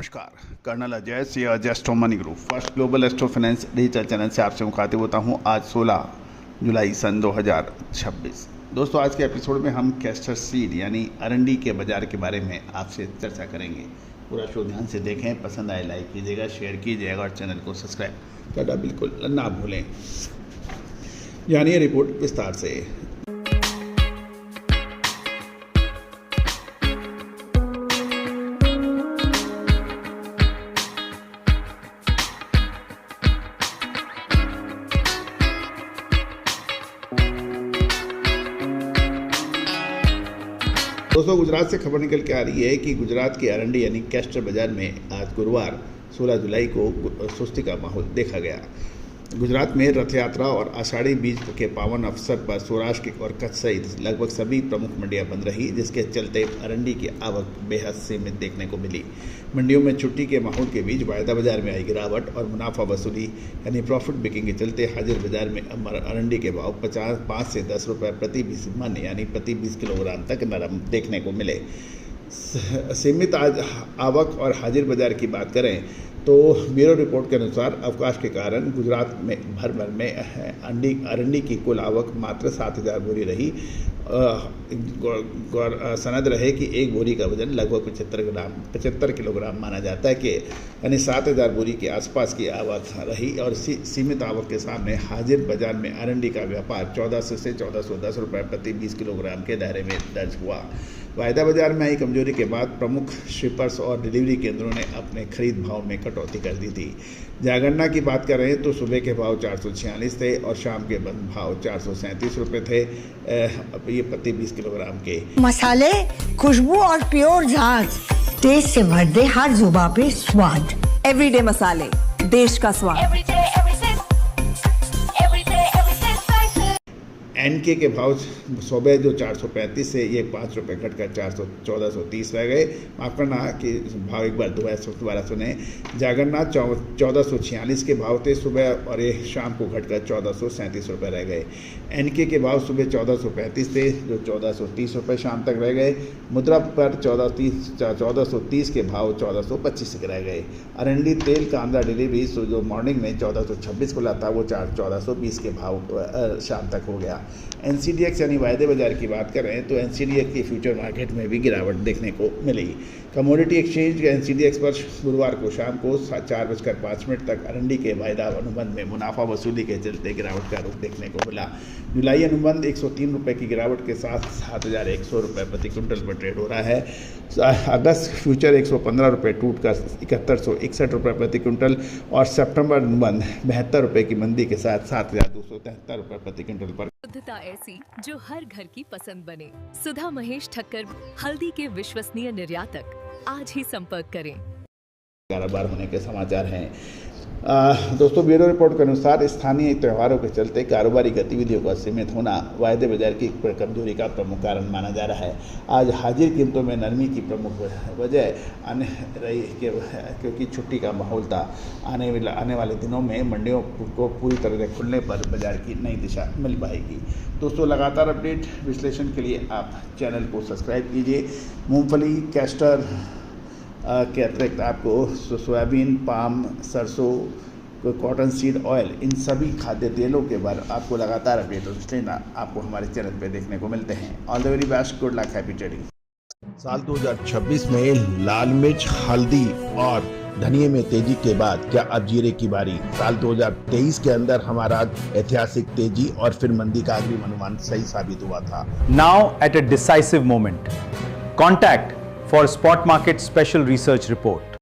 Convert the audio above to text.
नमस्कार, कर्नल अजय से Ajay astro money group first global astro finance digital channel से आपसे मुखातिब होता हूं। आज 16 जुलाई सन 2026। दोस्तों, आज के एपिसोड में हम कैस्टर सीड यानी अरंडी के बाज़ार के बारे में आपसे चर्चा करेंगे। पूरा शो ध्यान से देखें, पसंद आए लाइक कीजिएगा, शेयर कीजिएगा और चैनल को सब्सक्राइब करना बिल्कुल ना भूलें। जानिए रिपोर्ट विस्तार से। दोस्तों, गुजरात से खबर निकल के आ रही है कि गुजरात के अरंडी यानी कैस्टर बाजार में आज गुरुवार 16 जुलाई को सुस्ती का माहौल देखा गया। गुजरात में रथ यात्रा और आषाढ़ी बीज के पावन अवसर पर सौराष्ट्र और कच्छ सहित लगभग सभी प्रमुख मंडियां बंद रही, जिसके चलते अरंडी की आवक बेहद सीमित देखने को मिली। मंडियों में छुट्टी के माहौल के बीच वायदा बाजार में आई गिरावट और मुनाफा वसूली यानी प्रॉफिट बिकिंग के चलते हाजिर बाजार में अरंडी के भाव 5 से 10 रुपये प्रति 20 मन यानी प्रति 20 किलोग्राम तक नरम देखने को मिले। सीमित आवक और हाजिर बाजार की बात करें तो ब्यूरो रिपोर्ट के अनुसार अवकाश के कारण गुजरात में भर में अरंडी की कुल आवक मात्र 7,000 बोरी रही। सनद रहे कि एक बोरी का वजन लगभग 75 किलोग्राम माना जाता है कि यानी 7,000 बोरी के आसपास की आवक रही। और सीमित आवक के सामने हाजिर बाजार में अरंडी का व्यापार 1400 से 1410 रुपये प्रति 20 किलोग्राम के दायरे में दर्ज हुआ। वायदा बाजार में आई कमजोरी के बाद प्रमुख शिपर्स और डिलीवरी केंद्रों ने अपने खरीद भाव में कटौती कर दी थी। जागन्ना की बात करें तो सुबह के भाव 446 थे और शाम के बंद भाव 437 रुपये थे, ये प्रति 20 किलोग्राम के। मसाले, खुशबू और प्योर झांझ, टेस्ट से भर दे हर जुबां पे स्वाद। एवरीडे मसाले, देश का स्वाद। एनके के भाव सुबह जो 435 से ये 5 रुपये घटकर 1430 रह गए। माफ करना कि भाव एक बार दोबारा सुने। जागन्ना 1446 के भाव थे सुबह और ये शाम को घटकर 1437 रुपये रह गए। एनके के भाव सुबह 1435 थे जो 1430 रुपये शाम तक रह गए। मुद्रा पर 1430 के भाव 1425 रह गए। अरंडी तेल कांदा डिलीवरी जो मॉर्निंग में 1426 खुला था वो 1420 के भाव शाम तक हो गया। एनसीडीएक्स यानी वायदे बाजार की बात करें तो एनसीडीएक्स की फ्यूचर मार्केट में भी गिरावट देखने को मिली। कमोडिटी एक्सचेंज के एनसीडीएक्स पर गुरुवार को शाम को 4:05 तक अरंडी के वायदा अनुबंध में मुनाफा वसूली के चलते गिरावट का रुख देखने को मिला। जुलाई अनुबंध 103 रुपये की गिरावट के साथ 7,100 रुपये प्रति क्विंटल पर ट्रेड हो रहा है। अगस्त फ्यूचर 115 रुपये टूटकर 7161 रुपये प्रति क्विंटल और सितंबर अनुबंध 72 रुपये की मंदी के साथ 7,273 रुपये प्रति क्विंटल पर। शुद्धता ऐसी जो हर घर की पसंद बने। सुधा महेश ठक्कर, हल्दी के विश्वसनीय निर्यातक। आज ही संपर्क करें। कारोबार होने के समाचार हैं। दोस्तों, ब्यूरो रिपोर्ट के अनुसार स्थानीय त्योहारों के चलते कारोबारी गतिविधियों का सीमित होना वायदे बाजार की कमजोरी का प्रमुख कारण माना जा रहा है। आज हाजिर कीमतों में नरमी की प्रमुख वजह आने रही क्योंकि छुट्टी का माहौल था। आने वाले दिनों में मंडियों को पूरी तरह से खुलने पर बाजार की नई दिशा मिल पाएगी। दोस्तों, लगातार अपडेट विश्लेषण के लिए आप चैनल को सब्सक्राइब कीजिए। मूंगफली, कैस्टर के अतिरिक्त आपको सोयाबीन, पाम, सरसों, कॉटन सीड ऑयल, इन सभी खाद्य तेलों के बारे आपको लगातार अपडेट लेना आपको हमारे चैनल पे देखने को मिलते हैं। All the very best, good luck, happy trading. साल 2026 में लाल मिर्च, हल्दी और धनिये में तेजी के बाद क्या अब जीरे की बारी? साल 2023 के अंदर हमारा ऐतिहासिक तेजी और फिर मंदी का अग्रिम अनुमान सही साबित हुआ था। Now at a decisive moment. Contact for Spot Market Special Research Report.